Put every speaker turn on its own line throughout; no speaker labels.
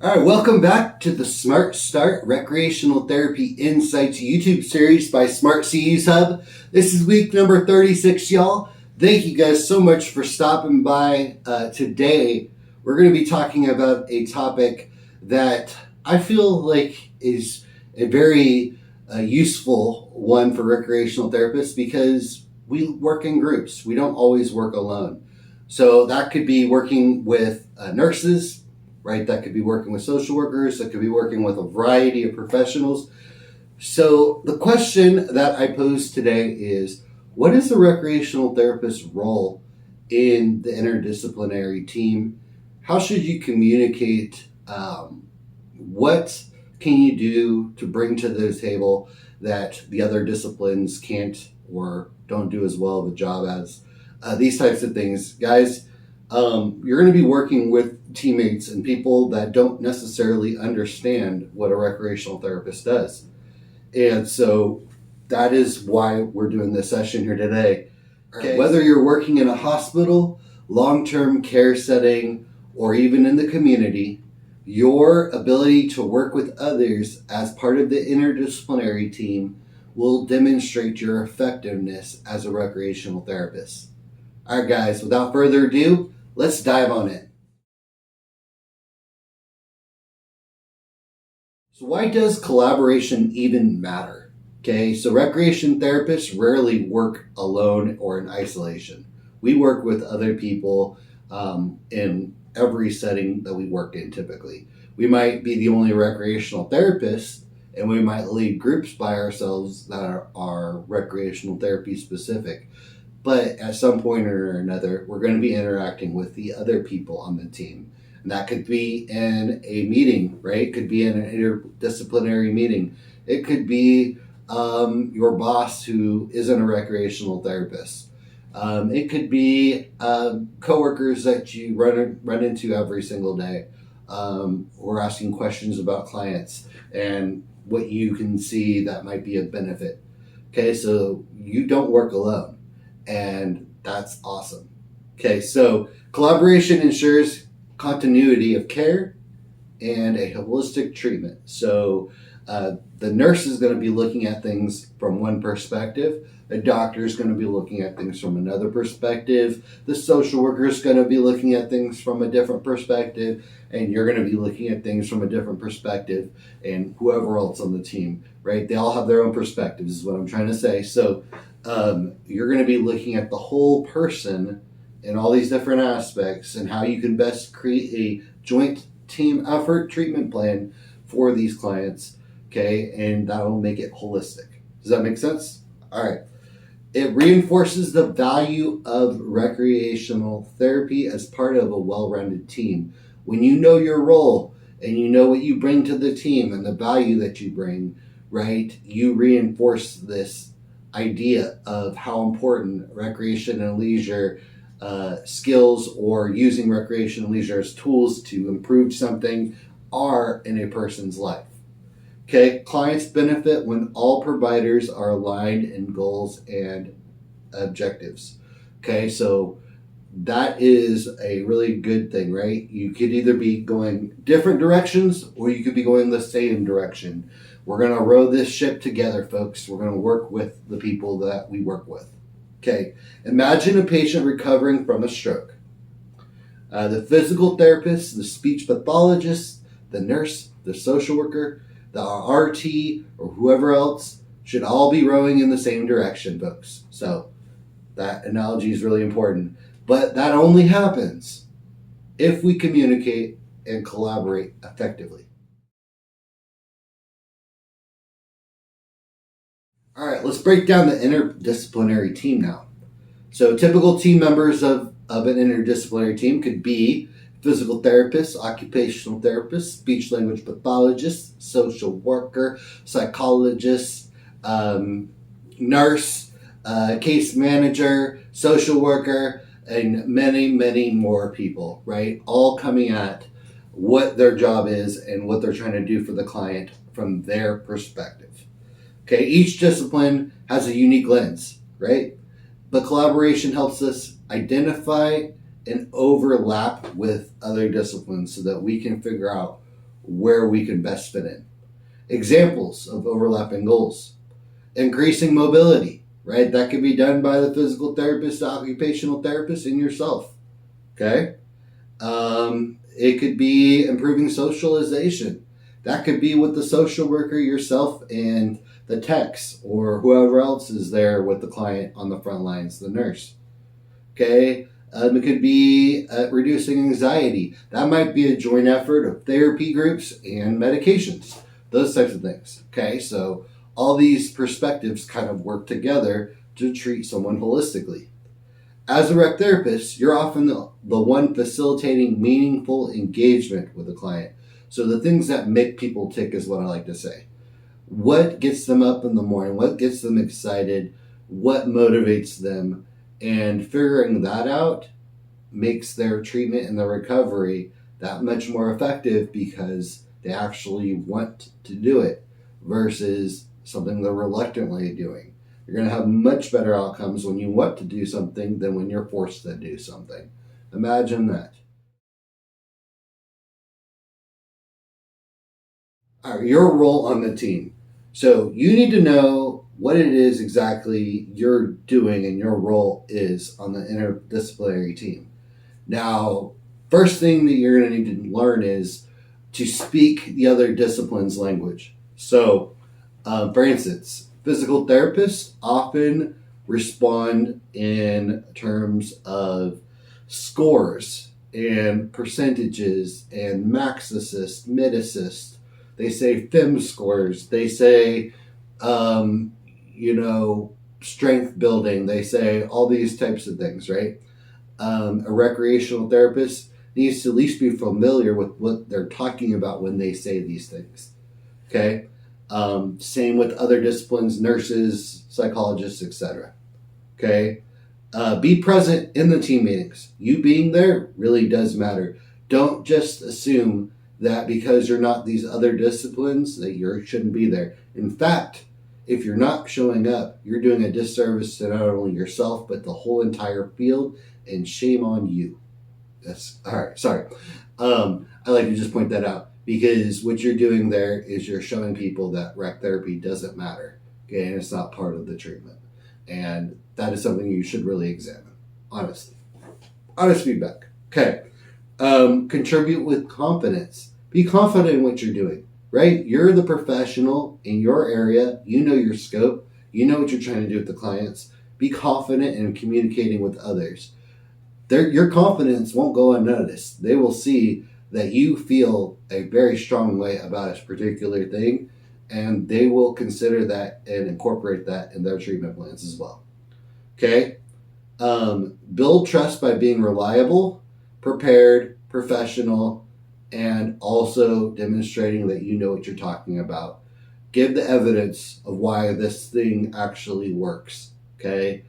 All right, welcome back to the Smart Start Recreational Therapy Insights YouTube series by Smart CU's Hub. This is week number 36, y'all. Thank you guys so much for stopping by. Today, we're going to be talking about a topic that I feel like is a very useful one for recreational therapists because we work in groups. We don't always work alone. So that could be working with nurses, right? That could be working with social workers, that could be working with a variety of professionals. So the question that I pose today is, what is the recreational therapist's role in the interdisciplinary team? How should you communicate? What can you do to bring to the table that the other disciplines can't or don't do as well of a job as? These types of things. Guys, you're going to be working with teammates and people that don't necessarily understand what a recreational therapist does. And so that is why we're doing this session here today. Okay. Whether you're working in a hospital, long-term care setting, or even in the community, your ability to work with others as part of the interdisciplinary team will demonstrate your effectiveness as a recreational therapist. All right, guys, without further ado, let's dive on in. So why does collaboration even matter? Okay, so recreation therapists rarely work alone or in isolation. We work with other people in every setting that we work in typically. We might be the only recreational therapist, and we might lead groups by ourselves that are recreational therapy specific. But at some point or another, we're going to be interacting with the other people on the team. And that could be in a meeting, right? It could be in an interdisciplinary meeting. It could be your boss who isn't a recreational therapist. It could be coworkers that you run into every single day, or asking questions about clients and what you can see that might be of benefit. Okay, so you don't work alone. And that's awesome. Okay, so collaboration ensures continuity of care and a holistic treatment. So the nurse is going to be looking at things from one perspective. The doctor is going to be looking at things from another perspective. The social worker is going to be looking at things from a different perspective. And you're going to be looking at things from a different perspective. And whoever else on the team, right? They all have their own perspectives is what I'm trying to say. So you're going to be looking at the whole person in all these different aspects and how you can best create a joint team effort treatment plan for these clients, okay? And that'll make it holistic. Does that make sense? All right. It reinforces the value of recreational therapy as part of a well-rounded team. When you know your role and you know what you bring to the team and the value that you bring, right, you reinforce this idea of how important recreation and leisure skills or using recreation and leisure as tools to improve something are in a person's life. Okay, clients benefit when all providers are aligned in goals and objectives. Okay, so that is a really good thing, right? You could either be going different directions or you could be going the same direction. We're going to row this ship together, folks. We're going to work with the people that we work with. Okay, imagine a patient recovering from a stroke. The physical therapist, the speech pathologist, the nurse, the social worker, the RT, or whoever else should all be rowing in the same direction, folks. So that analogy is really important. But that only happens if we communicate and collaborate effectively. All right, let's break down the interdisciplinary team now. So typical team members of an interdisciplinary team could be physical therapist, occupational therapist, speech language pathologist, social worker, psychologist, nurse, case manager, social worker, and many, many more people, right? All coming at what their job is and what they're trying to do for the client from their perspective. Okay, each discipline has a unique lens, right? But collaboration helps us identify and overlap with other disciplines so that we can figure out where we can best fit in. Examples of overlapping goals: increasing mobility, right? That could be done by the physical therapist, the occupational therapist, and yourself. Okay. It could be improving socialization. That could be with the social worker, yourself, and the techs, or whoever else is there with the client on the front lines, the nurse. Okay. It could be reducing anxiety. That might be a joint effort of therapy groups and medications, those types of things. Okay. So all these perspectives kind of work together to treat someone holistically. As a rec therapist, you're often the one facilitating meaningful engagement with the client. So the things that make people tick is what I like to say. What gets them up in the morning? What gets them excited? What motivates them? And figuring that out makes their treatment and their recovery that much more effective because they actually want to do it versus something they're reluctantly doing. You're going to have much better outcomes when you want to do something than when you're forced to do something. Imagine that. All right, your role on the team. So you need to know what it is exactly you're doing and your role is on the interdisciplinary team. Now, first thing that you're going to need to learn is to speak the other discipline's language. So, for instance, physical therapists often respond in terms of scores and percentages and max assist, mid assist. They say FIM scores. They say, strength building. They say all these types of things, right? A recreational therapist needs to at least be familiar with what they're talking about when they say these things. Okay? Same with other disciplines, nurses, psychologists, etc. Okay? Be present in the team meetings. You being there really does matter. Don't just assume that because you're not these other disciplines that you shouldn't be there. In fact, if you're not showing up, you're doing a disservice to not only yourself, but the whole entire field, and shame on you. That's all right. Sorry. I like to just point that out because what you're doing there is you're showing people that rec therapy doesn't matter. Okay. And it's not part of the treatment. And that is something you should really examine. Honestly. Honest feedback. Okay. Contribute with confidence. Be confident in what you're doing, right? You're the professional in your area. You know your scope. You know what you're trying to do with the clients. Be confident in communicating with others. Your confidence won't go unnoticed. They will see that you feel a very strong way about a particular thing, and they will consider that and incorporate that in their treatment plans as well. Okay? Build trust by being reliable, prepared, professional, and also demonstrating that you know what you're talking about. Give the evidence of why this thing actually works. Okay?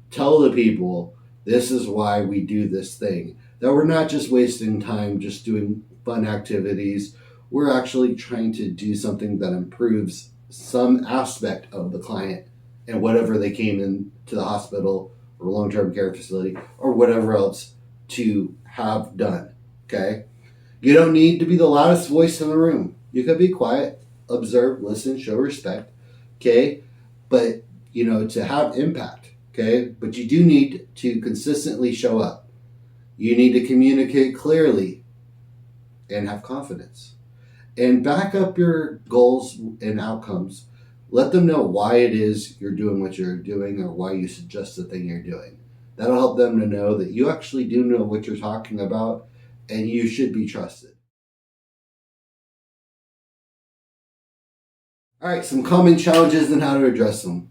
Tell the people this is why we do this thing. That we're not just wasting time just doing fun activities. We're actually trying to do something that improves some aspect of the client and whatever they came into the hospital or long-term care facility or whatever else to have done. Okay? You don't need to be the loudest voice in the room. You can be quiet, observe, listen, show respect. Okay? But, to have impact. Okay? But you do need to consistently show up. You need to communicate clearly and have confidence. And back up your goals and outcomes. Let them know why it is you're doing what you're doing or why you suggest the thing you're doing. That'll help them to know that you actually do know what you're talking about and you should be trusted. All right, some common challenges and how to address them.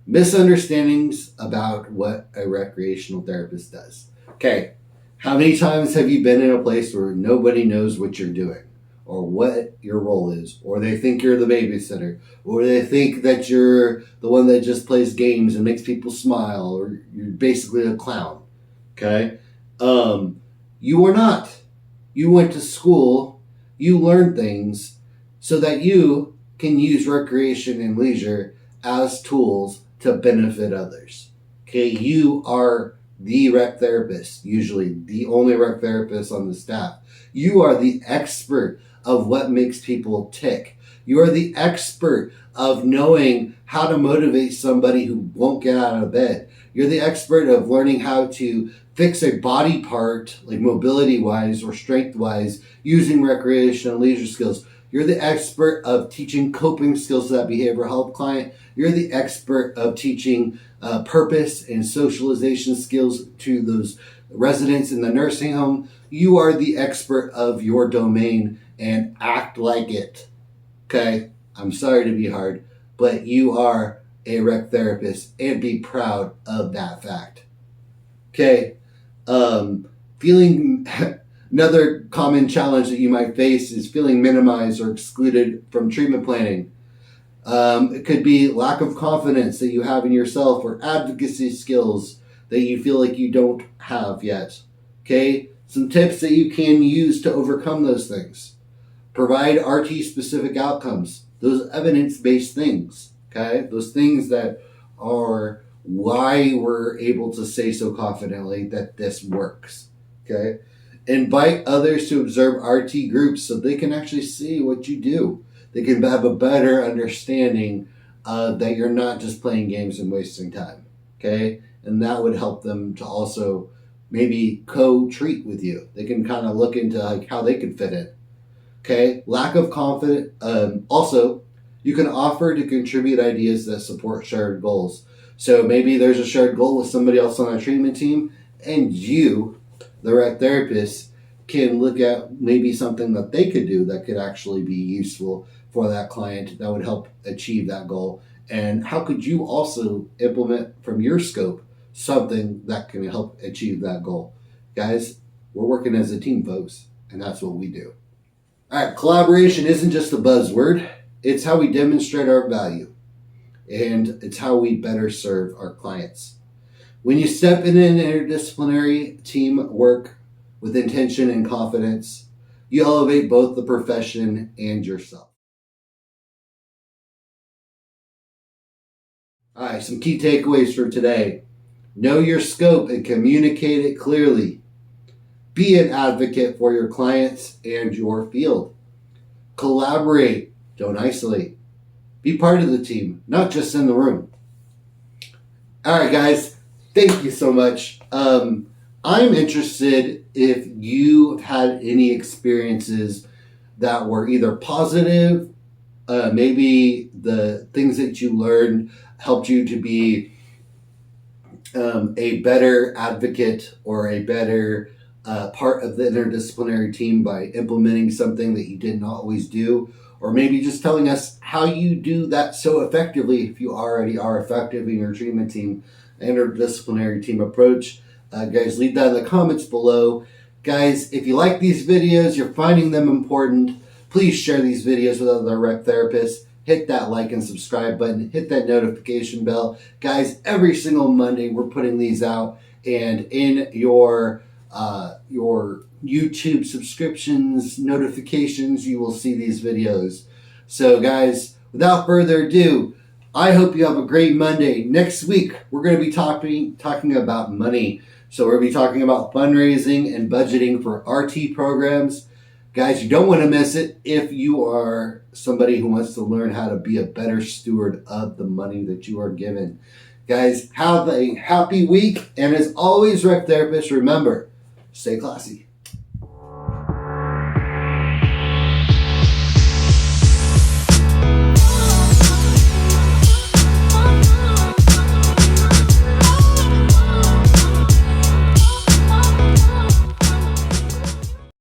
Misunderstandings about what a recreational therapist does. Okay, how many times have you been in a place where nobody knows what you're doing or what your role is, or they think you're the babysitter, or they think that you're the one that just plays games and makes people smile, or you're basically a clown? Okay, you are not. You went to school, you learned things so that you can use recreation and leisure as tools to benefit others. Okay, you are the rec therapist, usually the only rec therapist on the staff. You are the expert of what makes people tick. You are the expert of knowing how to motivate somebody who won't get out of bed. You're the expert of learning how to fix a body part, like mobility wise or strength wise, using recreational leisure skills. You're the expert of teaching coping skills to that behavioral health client. You're the expert of teaching purpose and socialization skills to those residents in the nursing home. You are the expert of your domain, and act like it. Okay? I'm sorry to be hard, but you are a rec therapist, and be proud of that fact. Okay? Feeling another common challenge that you might face is feeling minimized or excluded from treatment planning. It could be lack of confidence that you have in yourself, or advocacy skills that you feel like you don't have yet. Okay? Some tips that you can use to overcome those things. Provide RT specific outcomes, those evidence-based things. Okay? Those things that are why we're able to say so confidently that this works. Okay? Invite others to observe RT groups so they can actually see what you do. They can have a better understanding that you're not just playing games and wasting time. Okay? And that would help them to also maybe co-treat with you. They can kind of look into like how they can fit in. Okay? Lack of confidence. Also, you can offer to contribute ideas that support shared goals. So maybe there's a shared goal with somebody else on a treatment team, and you, the rec therapist, can look at maybe something that they could do that could actually be useful for that client that would help achieve that goal. And how could you also implement from your scope something that can help achieve that goal? Guys, we're working as a team, folks, and that's what we do. All right, collaboration isn't just a buzzword. It's how we demonstrate our value, and it's how we better serve our clients. When you step in an interdisciplinary team work with intention and confidence, you elevate both the profession and yourself. All right, some key takeaways for today. Know your scope and communicate it clearly. Be an advocate for your clients and your field. Collaborate, don't isolate. Be part of the team, not just in the room. All right, guys, thank you so much. I'm interested if you've had any experiences that were either positive, maybe the things that you learned helped you to be a better advocate or a better part of the interdisciplinary team by implementing something that you didn't always do, or maybe just telling us how you do that so effectively if you already are effective in your treatment team, interdisciplinary team approach. Guys, leave that in the comments below. Guys, if you like these videos, you're finding them important, please share these videos with other rec therapists. Hit that like and subscribe button. Hit that notification bell. Guys, every single Monday we're putting these out, and in your YouTube subscriptions, notifications, you will see these videos. So guys, without further ado, I hope you have a great Monday. Next week, we're going to be talking about money. So we're going to be talking about fundraising and budgeting for RT programs. Guys, you don't want to miss it if you are somebody who wants to learn how to be a better steward of the money that you are given. Guys, have a happy week. And as always, rec therapists, remember, stay classy.